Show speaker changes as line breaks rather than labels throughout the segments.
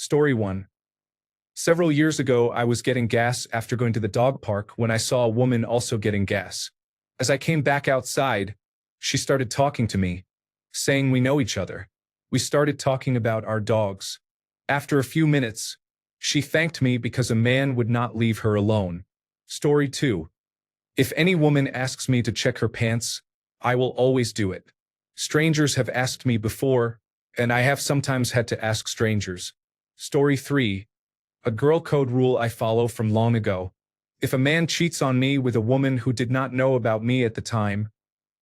Story 1. Several years ago, I was getting gas after going to the dog park when I saw a woman also getting gas. As I came back outside, she started talking to me, saying we know each other. We started talking about our dogs. After a few minutes, she thanked me because a man would not leave her alone. Story 2. If any woman asks me to check her pants, I will always do it. Strangers have asked me before, and I have sometimes had to ask strangers. Story 3. A girl code rule I follow from long ago. If a man cheats on me with a woman who did not know about me at the time,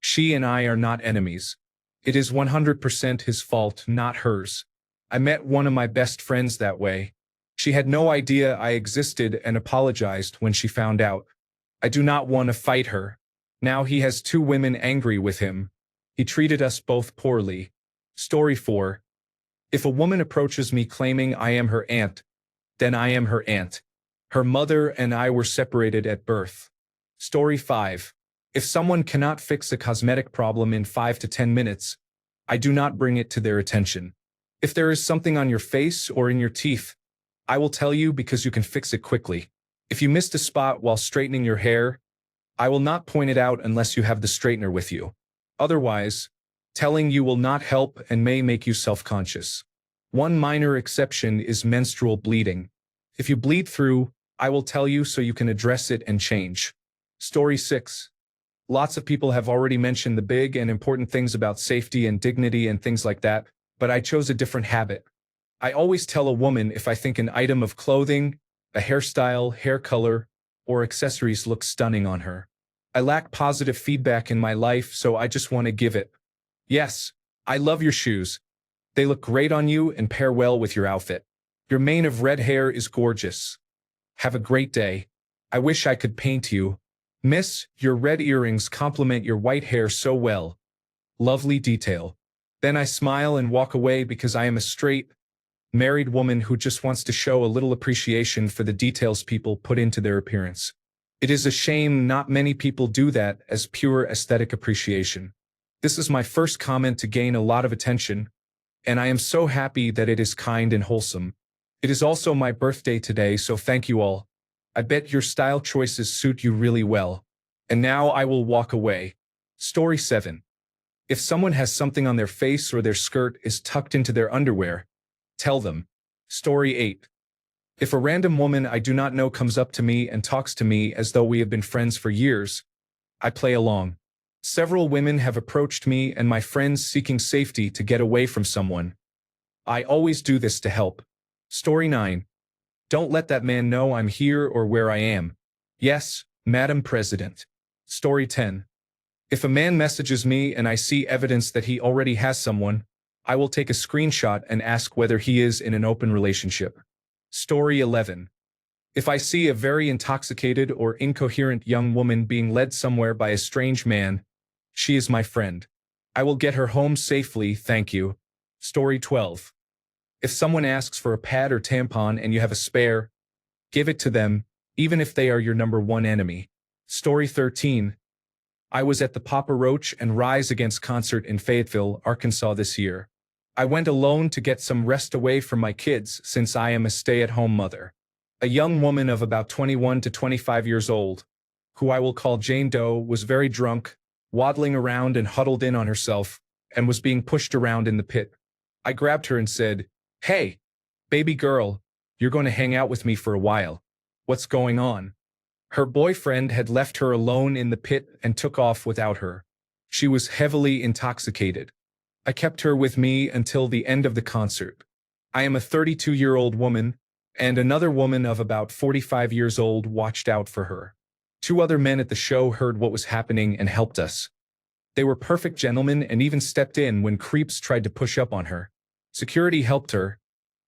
she and I are not enemies. It is 100% his fault, not hers. I met one of my best friends that way. She had no idea I existed and apologized when she found out. I do not want to fight her. Now he has 2 women angry with him. He treated us both poorly. Story 4. If a woman approaches me claiming I am her aunt, then I am her aunt. Her mother and I were separated at birth. Story 5. If someone cannot fix a cosmetic problem in 5 to 10 minutes, I do not bring it to their attention. If there is something on your face or in your teeth, I will tell you because you can fix it quickly. If you missed a spot while straightening your hair, I will not point it out unless you have the straightener with you. Otherwise, telling you will not help and may make you self-conscious. One minor exception is menstrual bleeding. If you bleed through, I will tell you so you can address it and change. Story 6. Lots of people have already mentioned the big and important things about safety and dignity and things like that, but I chose a different habit. I always tell a woman if I think an item of clothing, a hairstyle, hair color, or accessories looks stunning on her. I lack positive feedback in my life, so I just want to give it. Yes, I love your shoes. They look great on you and pair well with your outfit. Your mane of red hair is gorgeous. Have a great day. I wish I could paint you. Miss, your red earrings complement your white hair so well. Lovely detail. Then I smile and walk away because I am a straight, married woman who just wants to show a little appreciation for the details people put into their appearance. It is a shame not many people do that as pure aesthetic appreciation. This is my first comment to gain a lot of attention, and I am so happy that it is kind and wholesome. It is also my birthday today, so thank you all. I bet your style choices suit you really well. And now I will walk away. Story 7. If someone has something on their face or their skirt is tucked into their underwear, tell them. Story 8. If a random woman I do not know comes up to me and talks to me as though we have been friends for years, I play along. Several women have approached me and my friends seeking safety to get away from someone. I always do this to help. Story 9. Don't let that man know I'm here or where I am. Yes, Madam President. Story 10. If a man messages me and I see evidence that he already has someone, I will take a screenshot and ask whether he is in an open relationship. Story 11. If I see a very intoxicated or incoherent young woman being led somewhere by a strange man, she is my friend. I will get her home safely, thank you. Story 12. If someone asks for a pad or tampon and you have a spare, give it to them, even if they are your number 1 enemy. Story 13. I was at the Papa Roach and Rise Against concert in Fayetteville, Arkansas this year. I went alone to get some rest away from my kids since I am a stay-at-home mother. A young woman of about 21 to 25 years old, who I will call Jane Doe, was very drunk, waddling around and huddled in on herself, and was being pushed around in the pit. I grabbed her and said, "Hey, baby girl, you're going to hang out with me for a while. What's going on?" Her boyfriend had left her alone in the pit and took off without her. She was heavily intoxicated. I kept her with me until the end of the concert. I am a 32-year-old woman, and another woman of about 45 years old watched out for her. 2 other men at the show heard what was happening and helped us. They were perfect gentlemen and even stepped in when creeps tried to push up on her. Security helped her,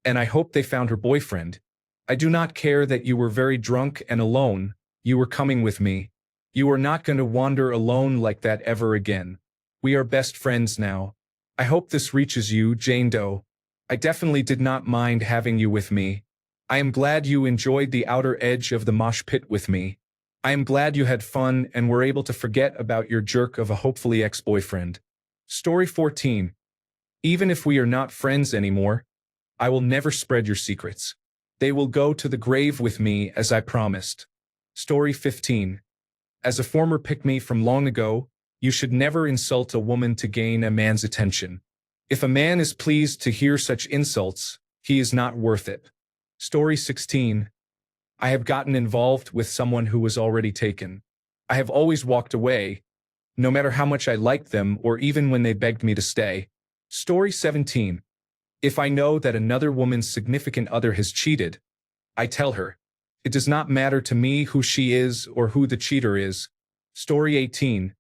and I hope they found her boyfriend. I do not care that you were very drunk and alone. You were coming with me. You are not going to wander alone like that ever again. We are best friends now. I hope this reaches you, Jane Doe. I definitely did not mind having you with me. I am glad you enjoyed the outer edge of the mosh pit with me. I am glad you had fun and were able to forget about your jerk of a hopefully ex-boyfriend. Story 14. Even if we are not friends anymore, I will never spread your secrets. They will go to the grave with me as I promised. Story 15. As a former pick-me from long ago, you should never insult a woman to gain a man's attention. If a man is pleased to hear such insults, he is not worth it. Story 16. I have gotten involved with someone who was already taken. I have always walked away, no matter how much I liked them or even when they begged me to stay. Story 17. If I know that another woman's significant other has cheated, I tell her. It does not matter to me who she is or who the cheater is. Story 18.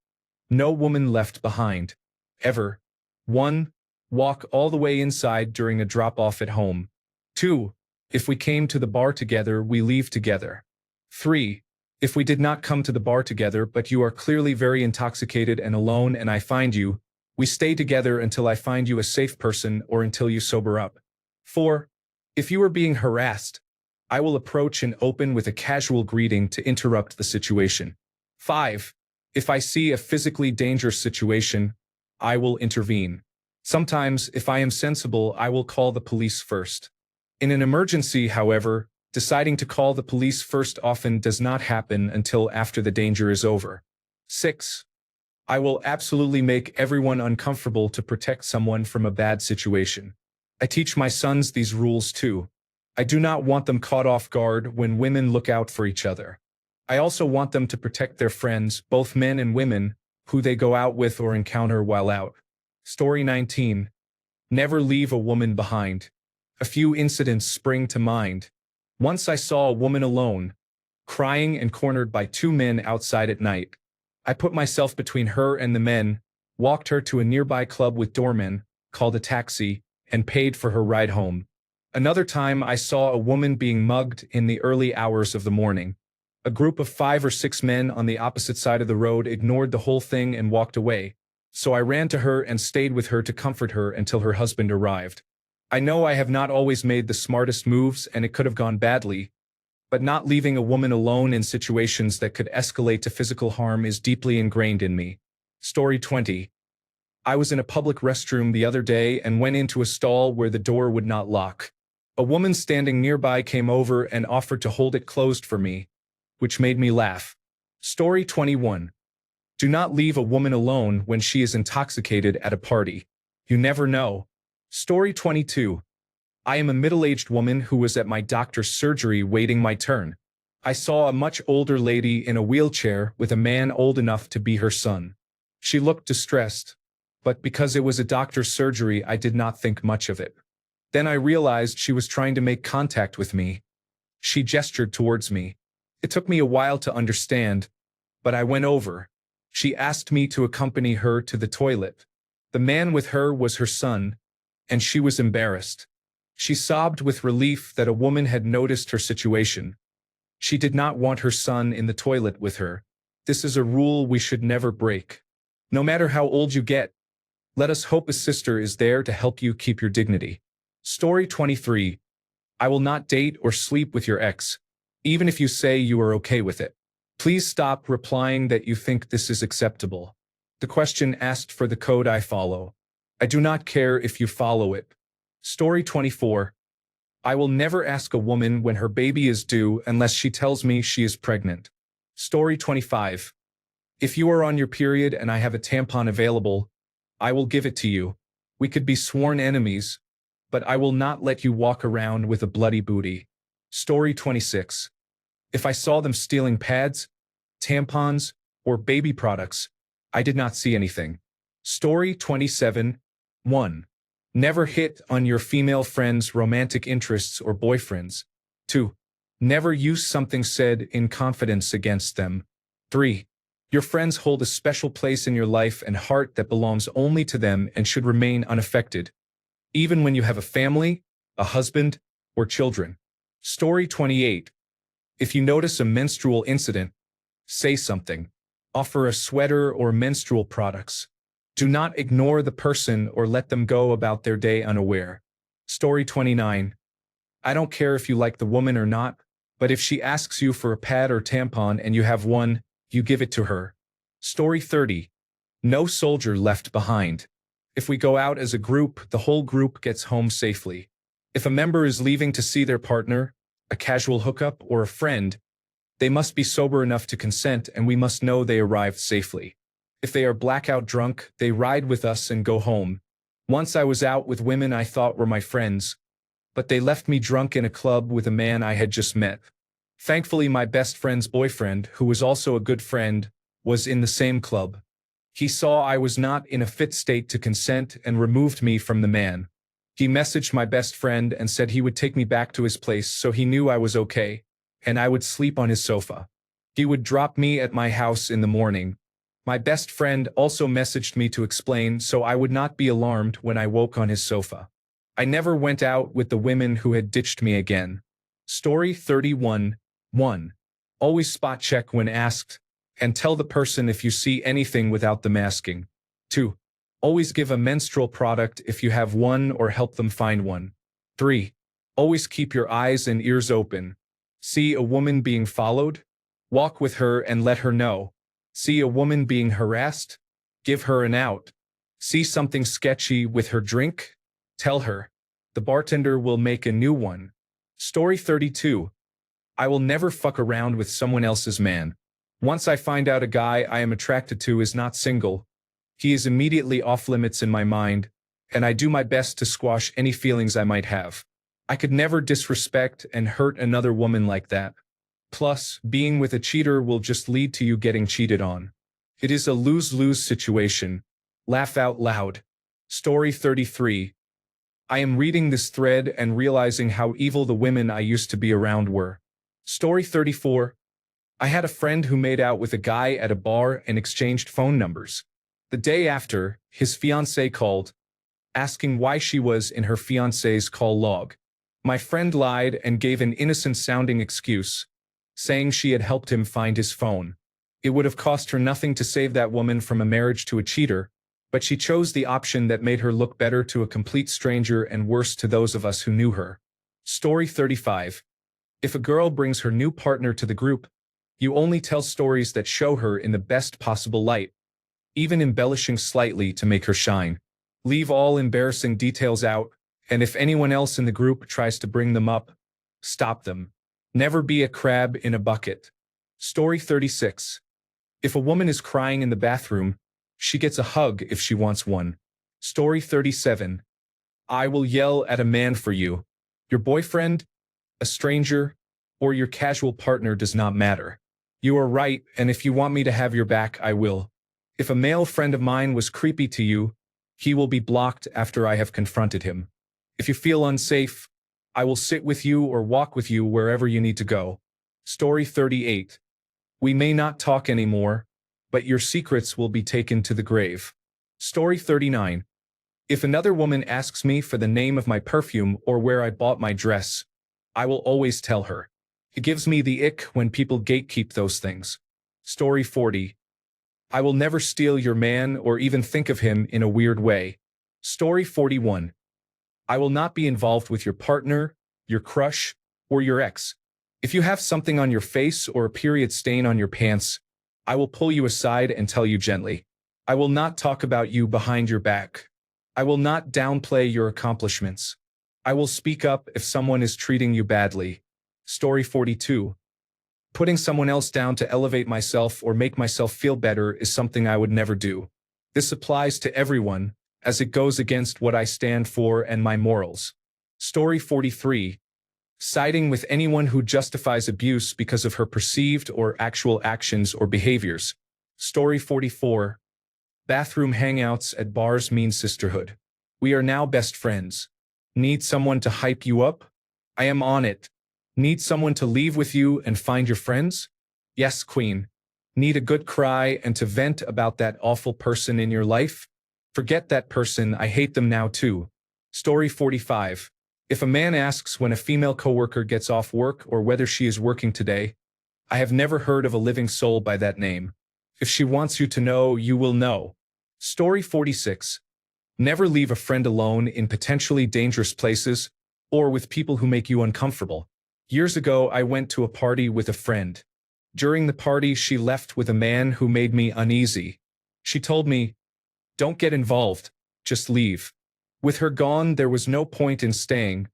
No woman left behind. Ever. 1. Walk all the way inside during a drop-off at home. 2. If we came to the bar together, we leave together. 3. If we did not come to the bar together but you are clearly very intoxicated and alone and I find you, we stay together until I find you a safe person or until you sober up. 4. If you are being harassed, I will approach and open with a casual greeting to interrupt the situation. 5. If I see a physically dangerous situation, I will intervene. Sometimes, if I am sensible, I will call the police first. In an emergency, however, deciding to call the police first often does not happen until after the danger is over. 6. I will absolutely make everyone uncomfortable to protect someone from a bad situation. I teach my sons these rules too. I do not want them caught off guard when women look out for each other. I also want them to protect their friends, both men and women, who they go out with or encounter while out. Story 19. Never leave a woman behind. A few incidents spring to mind. Once I saw a woman alone, crying and cornered by 2 men outside at night. I put myself between her and the men, walked her to a nearby club with doormen, called a taxi, and paid for her ride home. Another time I saw a woman being mugged in the early hours of the morning. A group of 5 or 6 men on the opposite side of the road ignored the whole thing and walked away, so I ran to her and stayed with her to comfort her until her husband arrived. I know I have not always made the smartest moves and it could have gone badly, but not leaving a woman alone in situations that could escalate to physical harm is deeply ingrained in me. Story 20. I was in a public restroom the other day and went into a stall where the door would not lock. A woman standing nearby came over and offered to hold it closed for me, which made me laugh. Story 21. Do not leave a woman alone when she is intoxicated at a party. You never know. Story 22. I am a middle-aged woman who was at my doctor's surgery waiting my turn. I saw a much older lady in a wheelchair with a man old enough to be her son. She looked distressed, but because it was a doctor's surgery, I did not think much of it. Then I realized she was trying to make contact with me. She gestured towards me. It took me a while to understand, but I went over. She asked me to accompany her to the toilet. The man with her was her son, and she was embarrassed. She sobbed with relief that a woman had noticed her situation. She did not want her son in the toilet with her. This is a rule we should never break. No matter how old you get, let us hope a sister is there to help you keep your dignity. Story 23. I will not date or sleep with your ex, even if you say you are okay with it. Please stop replying that you think this is acceptable. The question asked for the code I follow. I do not care if you follow it. Story 24. I will never ask a woman when her baby is due unless she tells me she is pregnant. Story 25. If you are on your period and I have a tampon available, I will give it to you. We could be sworn enemies, but I will not let you walk around with a bloody booty. Story 26. If I saw them stealing pads, tampons, or baby products, I did not see anything. Story 27. 1. Never hit on your female friends' romantic interests or boyfriends. 2. Never use something said in confidence against them. 3. Your friends hold a special place in your life and heart that belongs only to them and should remain unaffected, even when you have a family, a husband, or children. Story 28. If you notice a menstrual incident, say something. Offer a sweater or menstrual products. Do not ignore the person or let them go about their day unaware. Story 29. I don't care if you like the woman or not, but if she asks you for a pad or tampon and you have one, you give it to her. Story 30. No soldier left behind. If we go out as a group, the whole group gets home safely. If a member is leaving to see their partner, a casual hookup, or a friend, they must be sober enough to consent and we must know they arrived safely. If they are blackout drunk, they ride with us and go home. Once I was out with women I thought were my friends, but they left me drunk in a club with a man I had just met. Thankfully, my best friend's boyfriend, who was also a good friend, was in the same club. He saw I was not in a fit state to consent and removed me from the man. He messaged my best friend and said he would take me back to his place so he knew I was okay, and I would sleep on his sofa. He would drop me at my house in the morning. My best friend also messaged me to explain so I would not be alarmed when I woke on his sofa. I never went out with the women who had ditched me again. Story 31. 1. Always spot check when asked, and tell the person if you see anything without them asking. 2. Always give a menstrual product if you have one or help them find one. 3. Always keep your eyes and ears open. See a woman being followed? Walk with her and let her know. See a woman being harassed? Give her an out. See something sketchy with her drink? Tell her. The bartender will make a new one. Story 32. I will never fuck around with someone else's man. Once I find out a guy I am attracted to is not single, he is immediately off limits in my mind, and I do my best to squash any feelings I might have. I could never disrespect and hurt another woman like that. Plus, being with a cheater will just lead to you getting cheated on. It is a lose-lose situation. Laugh out loud. Story 33. I am reading this thread and realizing how evil the women I used to be around were. Story 34. I had a friend who made out with a guy at a bar and exchanged phone numbers. The day after, his fiancée called, asking why she was in her fiancé's call log. My friend lied and gave an innocent-sounding excuse, saying she had helped him find his phone. It would have cost her nothing to save that woman from a marriage to a cheater, but she chose the option that made her look better to a complete stranger and worse to those of us who knew her. Story 35. If a girl brings her new partner to the group, you only tell stories that show her in the best possible light, even embellishing slightly to make her shine. Leave all embarrassing details out, and if anyone else in the group tries to bring them up, stop them. Never be a crab in a bucket. Story 36. If a woman is crying in the bathroom, she gets a hug if she wants one. Story 37. I will yell at a man for you. Your boyfriend, a stranger, or your casual partner does not matter. You are right, and if you want me to have your back, I will. If a male friend of mine was creepy to you, he will be blocked after I have confronted him. If you feel unsafe, I will sit with you or walk with you wherever you need to go. Story 38. We may not talk anymore, but your secrets will be taken to the grave. Story 39. If another woman asks me for the name of my perfume or where I bought my dress, I will always tell her. It gives me the ick when people gatekeep those things. Story 40. I will never steal your man or even think of him in a weird way. Story 41. I will not be involved with your partner, your crush, or your ex. If you have something on your face or a period stain on your pants, I will pull you aside and tell you gently. I will not talk about you behind your back. I will not downplay your accomplishments. I will speak up if someone is treating you badly. Story 42. Putting someone else down to elevate myself or make myself feel better is something I would never do. This applies to everyone, as it goes against what I stand for and my morals. Story 43. Siding with anyone who justifies abuse because of her perceived or actual actions or behaviors. Story 44. Bathroom hangouts at bars mean sisterhood. We are now best friends. Need someone to hype you up? I am on it. Need someone to leave with you and find your friends? Yes, Queen. Need a good cry and to vent about that awful person in your life? Forget that person, I hate them now too. Story 45. If a man asks when a female coworker gets off work or whether she is working today, I have never heard of a living soul by that name. If she wants you to know, you will know. Story 46. Never leave a friend alone in potentially dangerous places or with people who make you uncomfortable. Years ago, I went to a party with a friend. During the party, she left with a man who made me uneasy. She told me, "Don't get involved, just leave." With her gone, there was no point in staying,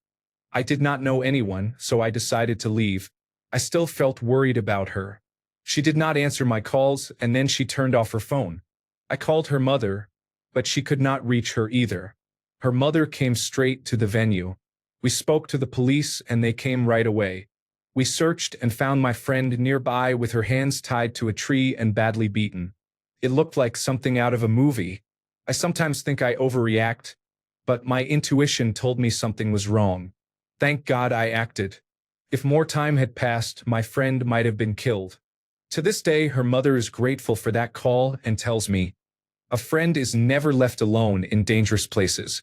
I did not know anyone, so I decided to leave. I still felt worried about her. She did not answer my calls, and then she turned off her phone. I called her mother, but she could not reach her either. Her mother came straight to the venue. We spoke to the police, and they came right away. We searched and found my friend nearby with her hands tied to a tree and badly beaten. It looked like something out of a movie. I sometimes think I overreact, but my intuition told me something was wrong. Thank God I acted. If more time had passed, my friend might have been killed. To this day, her mother is grateful for that call and tells me, a friend is never left alone in dangerous places.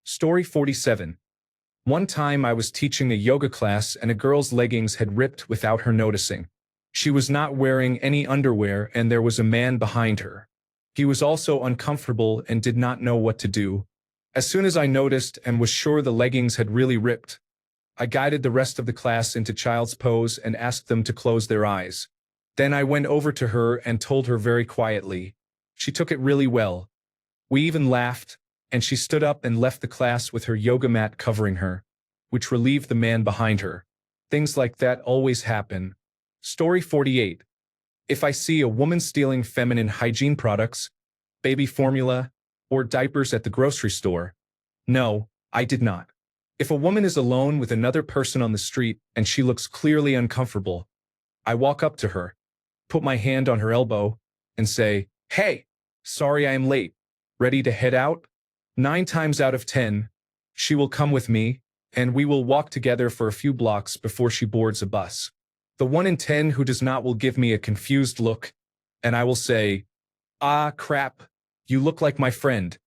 Story 47. One time I was teaching a yoga class and a girl's leggings had ripped without her noticing. She was not wearing any underwear and there was a man behind her. He was also uncomfortable and did not know what to do. As soon as I noticed and was sure the leggings had really ripped, I guided the rest of the class into child's pose and asked them to close their eyes. Then I went over to her and told her very quietly. She took it really well. We even laughed, and she stood up and left the class with her yoga mat covering her, which relieved the man behind her. Things like that always happen. Story 48. If I see a woman stealing feminine hygiene products, baby formula, or diapers at the grocery store, no, I did not. If a woman is alone with another person on the street and she looks clearly uncomfortable, I walk up to her, put my hand on her elbow, and say, "Hey, sorry I am late. Ready to head out?" 9 times out of 10, she will come with me, and we will walk together for a few blocks before she boards a bus. The 1 in 10 who does not will give me a confused look, and I will say, "Ah, crap, you look like my friend."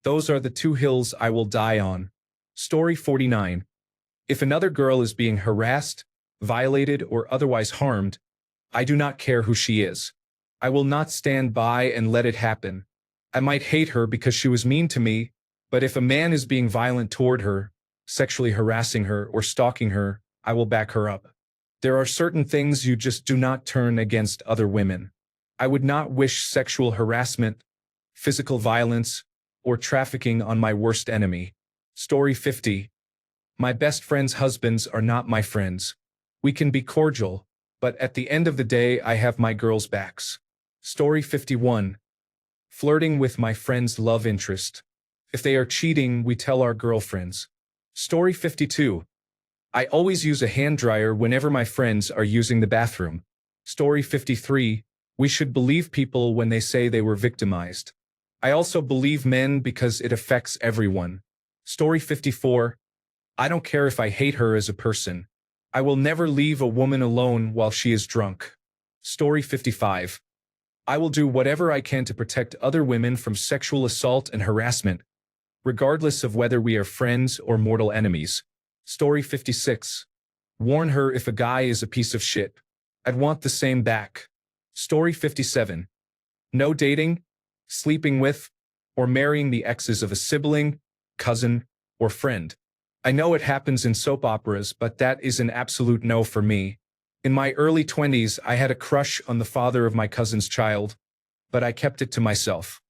Those are the 2 hills I will die on. Story 49. If another girl is being harassed, violated, or otherwise harmed, I do not care who she is. I will not stand by and let it happen. I might hate her because she was mean to me, but if a man is being violent toward her, sexually harassing her, or stalking her, I will back her up. There are certain things you just do not turn against other women. I would not wish sexual harassment, physical violence, or trafficking on my worst enemy. Story 50. My best friends' husbands are not my friends. We can be cordial, but at the end of the day I have my girls' backs. Story 51. Flirting with my friend's love interest. If they are cheating, we tell our girlfriends. Story 52. I always use a hand dryer whenever my friends are using the bathroom. Story 53. We should believe people when they say they were victimized. I also believe men because it affects everyone. Story 54. I don't care if I hate her as a person. I will never leave a woman alone while she is drunk. Story 55. I will do whatever I can to protect other women from sexual assault and harassment, regardless of whether we are friends or mortal enemies. Story 56. Warn her if a guy is a piece of shit. I'd want the same back. Story 57. No dating, sleeping with, or marrying the exes of a sibling, cousin, or friend. I know it happens in soap operas, but that is an absolute no for me. In my early 20s, I had a crush on the father of my cousin's child, but I kept it to myself.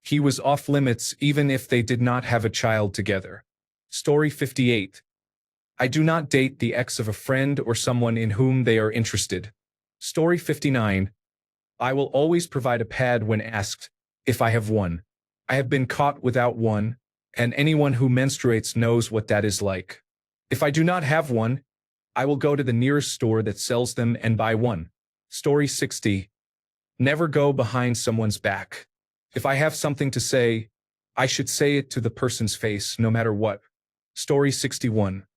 He was off limits even if they did not have a child together. Story 58. I do not date the ex of a friend or someone in whom they are interested. Story 59. I will always provide a pad when asked, if I have one. I have been caught without one, and anyone who menstruates knows what that is like. If I do not have one, I will go to the nearest store that sells them and buy one. Story 60. Never go behind someone's back. If I have something to say, I should say it to the person's face no matter what. Story 61.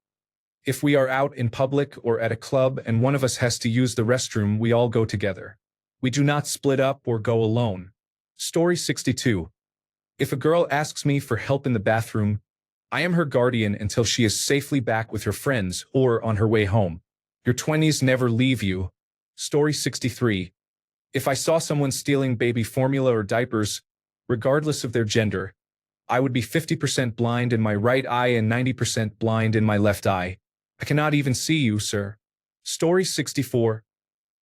If we are out in public or at a club and one of us has to use the restroom, we all go together. We do not split up or go alone. Story 62. If a girl asks me for help in the bathroom, I am her guardian until she is safely back with her friends or on her way home. Your 20s never leave you. Story 63. If I saw someone stealing baby formula or diapers, regardless of their gender, I would be 50% blind in my right eye and 90% blind in my left eye. I cannot even see you, sir. Story 64.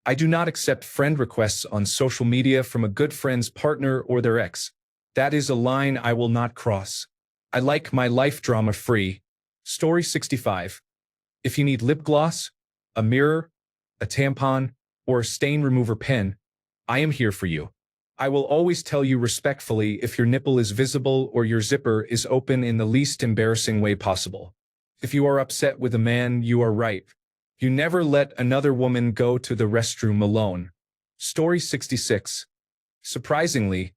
I do not accept friend requests on social media from a good friend's partner or their ex. That is a line I will not cross. I like my life drama free. Story 65. If you need lip gloss, a mirror, a tampon, or a stain remover pen, I am here for you. I will always tell you respectfully if your nipple is visible or your zipper is open in the least embarrassing way possible. If you are upset with a man, you are right. You never let another woman go to the restroom alone. Story 66. Surprisingly,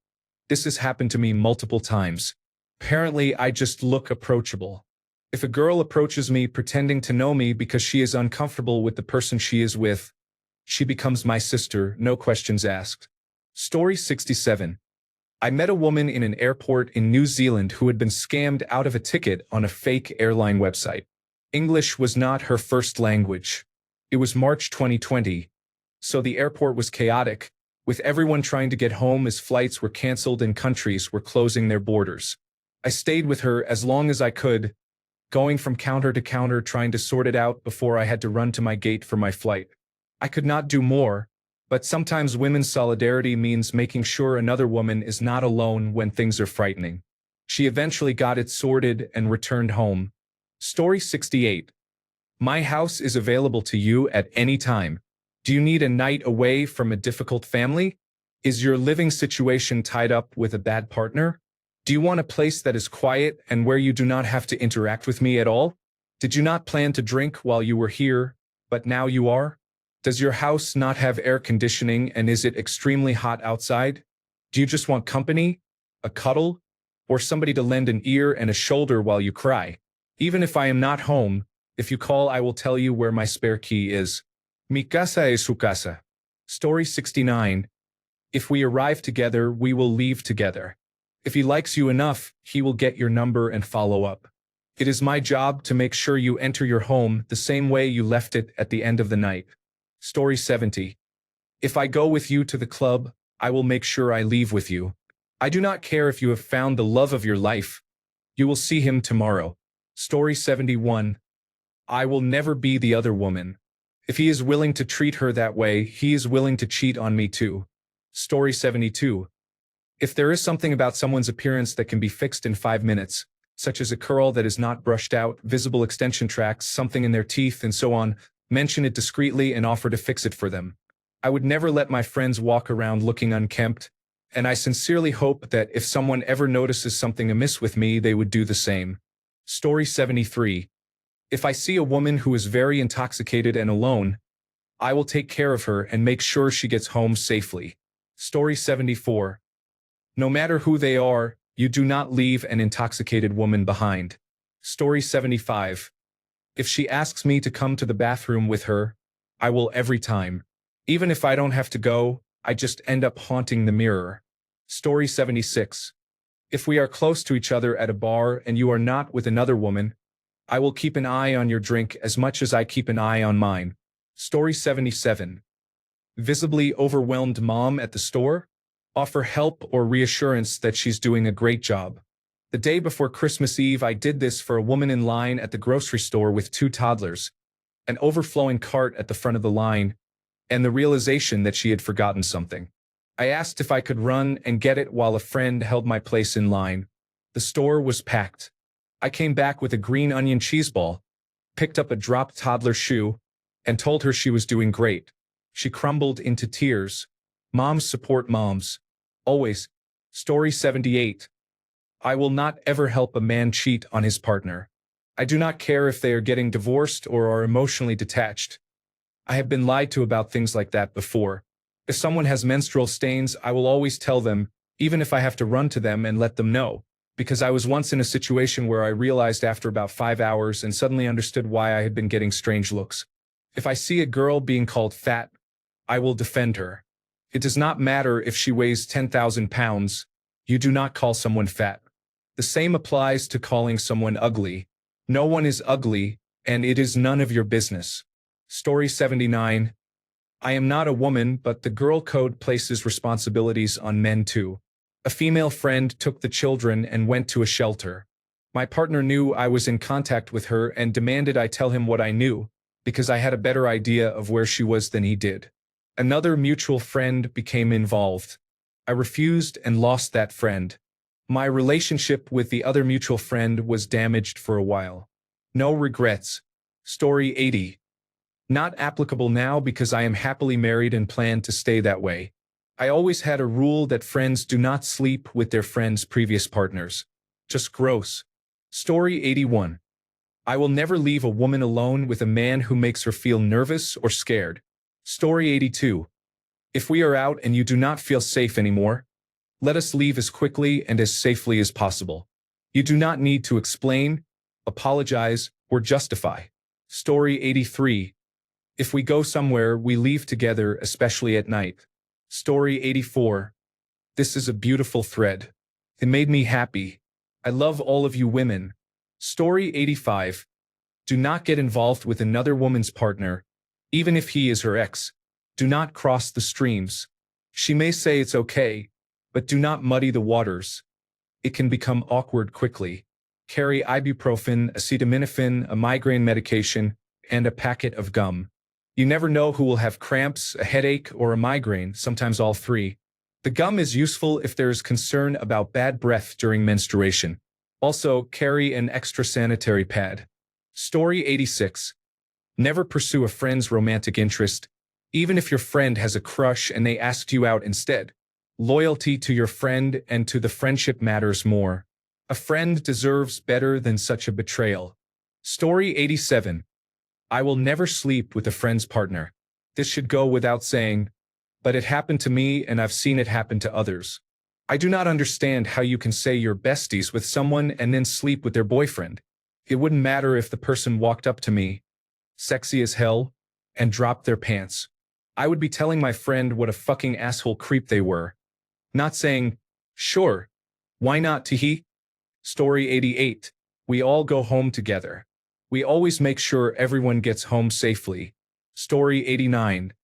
this has happened to me multiple times. Apparently, I just look approachable. If a girl approaches me pretending to know me because she is uncomfortable with the person she is with, she becomes my sister, no questions asked. Story 67. I met a woman in an airport in New Zealand who had been scammed out of a ticket on a fake airline website. English was not her first language. It was March 2020, so the airport was chaotic, with everyone trying to get home as flights were canceled and countries were closing their borders. I stayed with her as long as I could, going from counter to counter trying to sort it out before I had to run to my gate for my flight. I could not do more, but sometimes women's solidarity means making sure another woman is not alone when things are frightening. She eventually got it sorted and returned home. Story 68. My house is available to you at any time. Do you need a night away from a difficult family? Is your living situation tied up with a bad partner? Do you want a place that is quiet and where you do not have to interact with me at all? Did you not plan to drink while you were here, but now you are? Does your house not have air conditioning and is it extremely hot outside? Do you just want company, a cuddle, or somebody to lend an ear and a shoulder while you cry? Even if I am not home, if you call I will tell you where my spare key is. Mi casa es su casa. Story 69. If we arrive together, we will leave together. If he likes you enough, he will get your number and follow up. It is my job to make sure you enter your home the same way you left it at the end of the night. Story 70. If I go with you to the club, I will make sure I leave with you. I do not care if you have found the love of your life. You will see him tomorrow. Story 71. I will never be the other woman. If he is willing to treat her that way, he is willing to cheat on me too. Story 72. If there is something about someone's appearance that can be fixed in 5 minutes, such as a curl that is not brushed out, visible extension tracks, something in their teeth, and so on, mention it discreetly and offer to fix it for them. I would never let my friends walk around looking unkempt, and I sincerely hope that if someone ever notices something amiss with me, they would do the same. Story 73. If I see a woman who is very intoxicated and alone, I will take care of her and make sure she gets home safely. Story 74. No matter who they are, you do not leave an intoxicated woman behind. Story 75. If she asks me to come to the bathroom with her, I will every time. Even if I don't have to go, I just end up haunting the mirror. Story 76. If we are close to each other at a bar and you are not with another woman, I will keep an eye on your drink as much as I keep an eye on mine. Story 77. Visibly overwhelmed mom at the store? Offer help or reassurance that she's doing a great job. The day before Christmas Eve, I did this for a woman in line at the grocery store with 2 toddlers, an overflowing cart at the front of the line, and the realization that she had forgotten something. I asked if I could run and get it while a friend held my place in line. The store was packed. I came back with a green onion cheese ball, picked up a dropped toddler shoe, and told her she was doing great. She crumbled into tears. Moms support moms. Always. Story 78. I will not ever help a man cheat on his partner. I do not care if they are getting divorced or are emotionally detached. I have been lied to about things like that before. If someone has menstrual stains, I will always tell them, even if I have to run to them and let them know, because I was once in a situation where I realized after about 5 hours and suddenly understood why I had been getting strange looks. If I see a girl being called fat, I will defend her. It does not matter if she weighs 10,000 pounds. You do not call someone fat. The same applies to calling someone ugly. No one is ugly, and it is none of your business. Story 79. I am not a woman, but the girl code places responsibilities on men too. A female friend took the children and went to a shelter. My partner knew I was in contact with her and demanded I tell him what I knew, because I had a better idea of where she was than he did. Another mutual friend became involved. I refused and lost that friend. My relationship with the other mutual friend was damaged for a while. No regrets. Story 80. Not applicable now because I am happily married and plan to stay that way. I always had a rule that friends do not sleep with their friends' previous partners. Just gross. Story 81. I will never leave a woman alone with a man who makes her feel nervous or scared. Story 82. If we are out and you do not feel safe anymore, let us leave as quickly and as safely as possible. You do not need to explain, apologize, or justify. Story 83. If we go somewhere, we leave together, especially at night. Story 84. This is a beautiful thread. It made me happy. I love all of you women. Story 85. Do not get involved with another woman's partner, even if he is her ex. Do not cross the streams. She may say it's okay, but do not muddy the waters. It can become awkward quickly. Carry ibuprofen, acetaminophen, a migraine medication, and a packet of gum. You never know who will have cramps, a headache, or a migraine, sometimes all three. The gum is useful if there is concern about bad breath during menstruation. Also, carry an extra sanitary pad. Story 86. Never pursue a friend's romantic interest, even if your friend has a crush and they asked you out instead. Loyalty to your friend and to the friendship matters more. A friend deserves better than such a betrayal. Story 87. I will never sleep with a friend's partner. This should go without saying, but it happened to me and I've seen it happen to others. I do not understand how you can say you're besties with someone and then sleep with their boyfriend. It wouldn't matter if the person walked up to me, sexy as hell, and dropped their pants. I would be telling my friend what a fucking asshole creep they were. Not saying, sure, why not, teehee? Story 88. We all go home together. We always make sure everyone gets home safely. Story 89.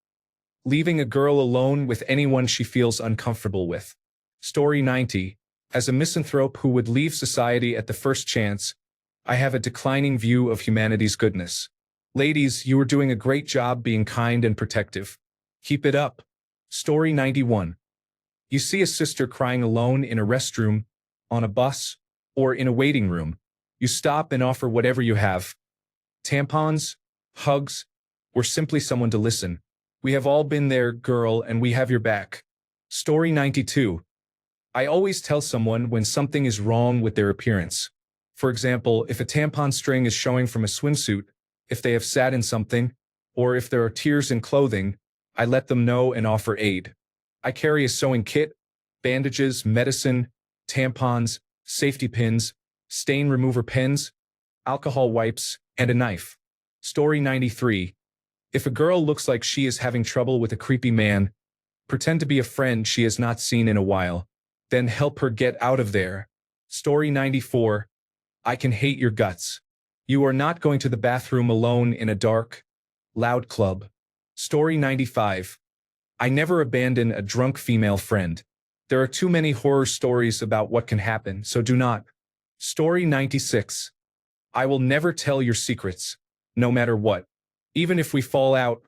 Leaving a girl alone with anyone she feels uncomfortable with. Story 90. As a misanthrope who would leave society at the first chance, I have a declining view of humanity's goodness. Ladies, you are doing a great job being kind and protective. Keep it up. Story 91. You see a sister crying alone in a restroom, on a bus, or in a waiting room. You stop and offer whatever you have. Tampons, hugs, or simply someone to listen. We have all been there, girl, and we have your back. Story 92. I always tell someone when something is wrong with their appearance. For example, if a tampon string is showing from a swimsuit, if they have sat in something, or if there are tears in clothing, I let them know and offer aid. I carry a sewing kit, bandages, medicine, tampons, safety pins, stain remover pens, alcohol wipes, and a knife. Story 93. If a girl looks like she is having trouble with a creepy man, pretend to be a friend she has not seen in a while. Then help her get out of there. Story 94. I can hate your guts. You are not going to the bathroom alone in a dark, loud club. Story 95. I never abandon a drunk female friend. There are too many horror stories about what can happen, so do not. Story 96. I will never tell your secrets, no matter what. Even if we fall out,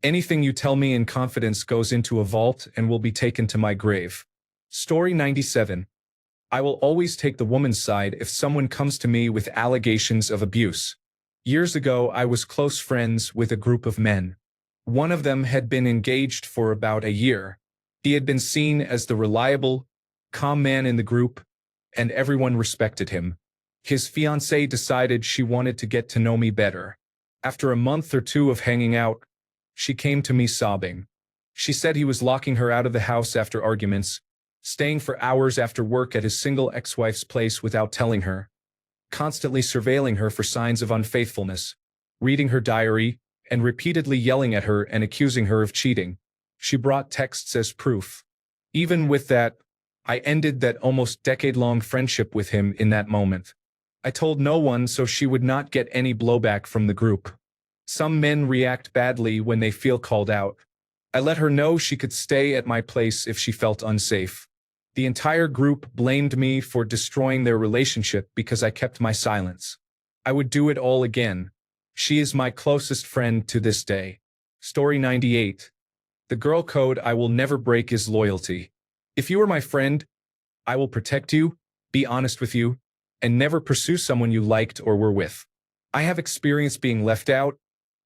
anything you tell me in confidence goes into a vault and will be taken to my grave. Story 97. I will always take the woman's side if someone comes to me with allegations of abuse. Years ago, I was close friends with a group of men. One of them had been engaged for about a year. He had been seen as the reliable, calm man in the group, and everyone respected him. His fiancée decided she wanted to get to know me better. After a month or two of hanging out, she came to me sobbing. She said he was locking her out of the house after arguments, staying for hours after work at his single ex-wife's place without telling her, constantly surveilling her for signs of unfaithfulness, reading her diary, and repeatedly yelling at her and accusing her of cheating. She brought texts as proof. Even with that, I ended that almost decade-long friendship with him in that moment. I told no one so she would not get any blowback from the group. Some men react badly when they feel called out. I let her know she could stay at my place if she felt unsafe. The entire group blamed me for destroying their relationship because I kept my silence. I would do it all again. She is my closest friend to this day. Story 98. The girl code I will never break is loyalty. If you are my friend, I will protect you, be honest with you, and never pursue someone you liked or were with. I have experienced being left out,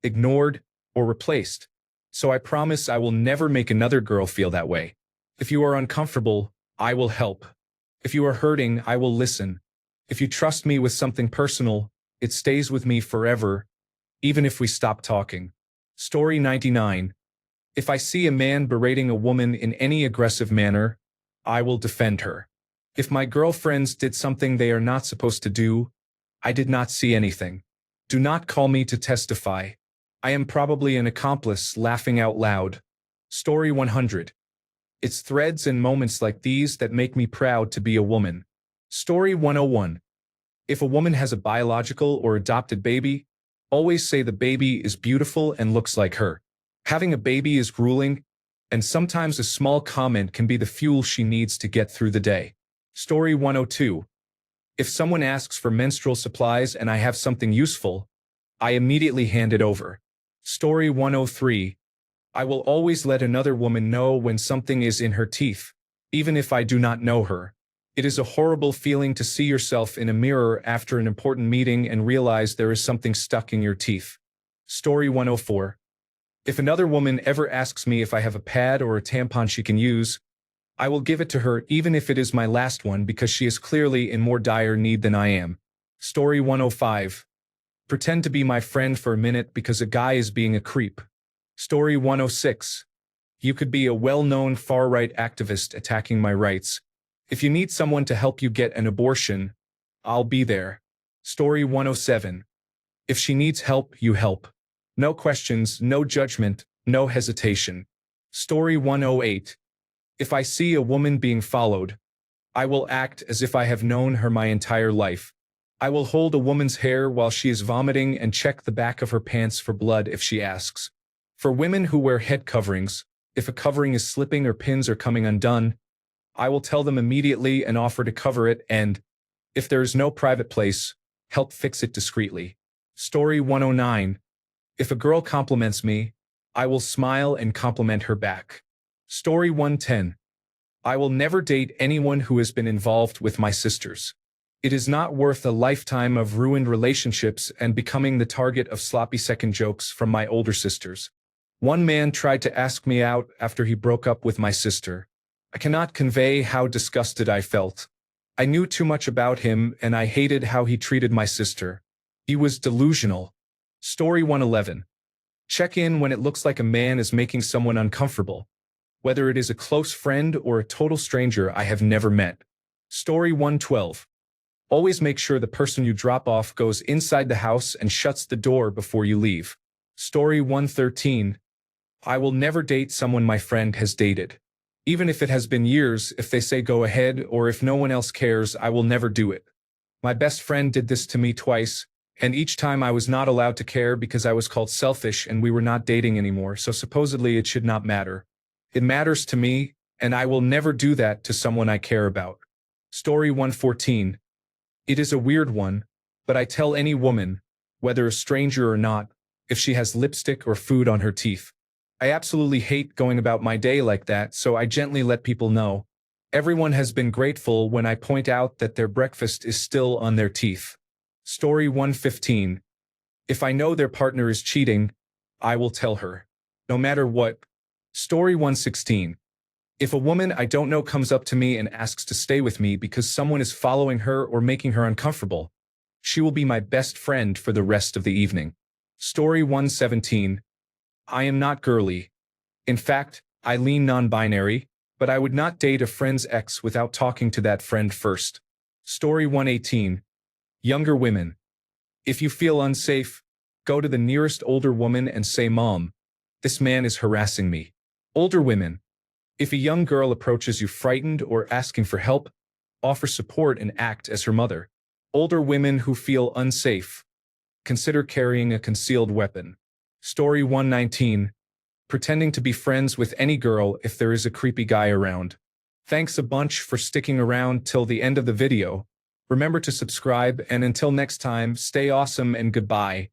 ignored, or replaced, so I promise I will never make another girl feel that way. If you are uncomfortable, I will help. If you are hurting, I will listen. If you trust me with something personal, it stays with me forever, even if we stop talking. Story 99. If I see a man berating a woman in any aggressive manner, I will defend her. If my girlfriends did something they are not supposed to do, I did not see anything. Do not call me to testify. I am probably an accomplice laughing out loud. Story 100. It's threads and moments like these that make me proud to be a woman. Story 101. If a woman has a biological or adopted baby, always say the baby is beautiful and looks like her. Having a baby is grueling, and sometimes a small comment can be the fuel she needs to get through the day. Story 102. If someone asks for menstrual supplies and I have something useful, I immediately hand it over. Story 103. I will always let another woman know when something is in her teeth, even if I do not know her. It is a horrible feeling to see yourself in a mirror after an important meeting and realize there is something stuck in your teeth. Story 104. If another woman ever asks me if I have a pad or a tampon she can use, I will give it to her even if it is my last one because she is clearly in more dire need than I am. Story 105. Pretend to be my friend for a minute because a guy is being a creep. Story 106. You could be a well-known far-right activist attacking my rights. If you need someone to help you get an abortion, I'll be there. Story 107. If she needs help, you help. No questions, no judgment, no hesitation. Story 108. If I see a woman being followed, I will act as if I have known her my entire life. I will hold a woman's hair while she is vomiting and check the back of her pants for blood if she asks. For women who wear head coverings, if a covering is slipping or pins are coming undone, I will tell them immediately and offer to cover it and, if there is no private place, help fix it discreetly. Story 109. If a girl compliments me, I will smile and compliment her back. Story 110. I will never date anyone who has been involved with my sisters. It is not worth a lifetime of ruined relationships and becoming the target of sloppy second jokes from my older sisters. One man tried to ask me out after he broke up with my sister. I cannot convey how disgusted I felt. I knew too much about him and I hated how he treated my sister. He was delusional. Story 111. Check in when it looks like a man is making someone uncomfortable, whether it is a close friend or a total stranger I have never met. Story 112. Always make sure the person you drop off goes inside the house and shuts the door before you leave. Story 113. I will never date someone my friend has dated. Even if it has been years, if they say go ahead or if no one else cares, I will never do it. My best friend did this to me twice, and each time I was not allowed to care because I was called selfish and we were not dating anymore, so supposedly it should not matter. It matters to me, and I will never do that to someone I care about. Story 114. It is a weird one, but I tell any woman, whether a stranger or not, if she has lipstick or food on her teeth. I absolutely hate going about my day like that, so I gently let people know. Everyone has been grateful when I point out that their breakfast is still on their teeth. Story 115. If I know their partner is cheating, I will tell her. No matter what. Story 116. If a woman I don't know comes up to me and asks to stay with me because someone is following her or making her uncomfortable, she will be my best friend for the rest of the evening. Story 117. I am not girly. In fact, I lean non-binary, but I would not date a friend's ex without talking to that friend first. Story 118. Younger women. If you feel unsafe, go to the nearest older woman and say, "Mom, this man is harassing me." Older women. If a young girl approaches you frightened or asking for help, offer support and act as her mother. Older women who feel unsafe. Consider carrying a concealed weapon. Story 119. Pretending to be friends with any girl if there is a creepy guy around. Thanks a bunch for sticking around till the end of the video. Remember to subscribe, and until next time, stay awesome and goodbye.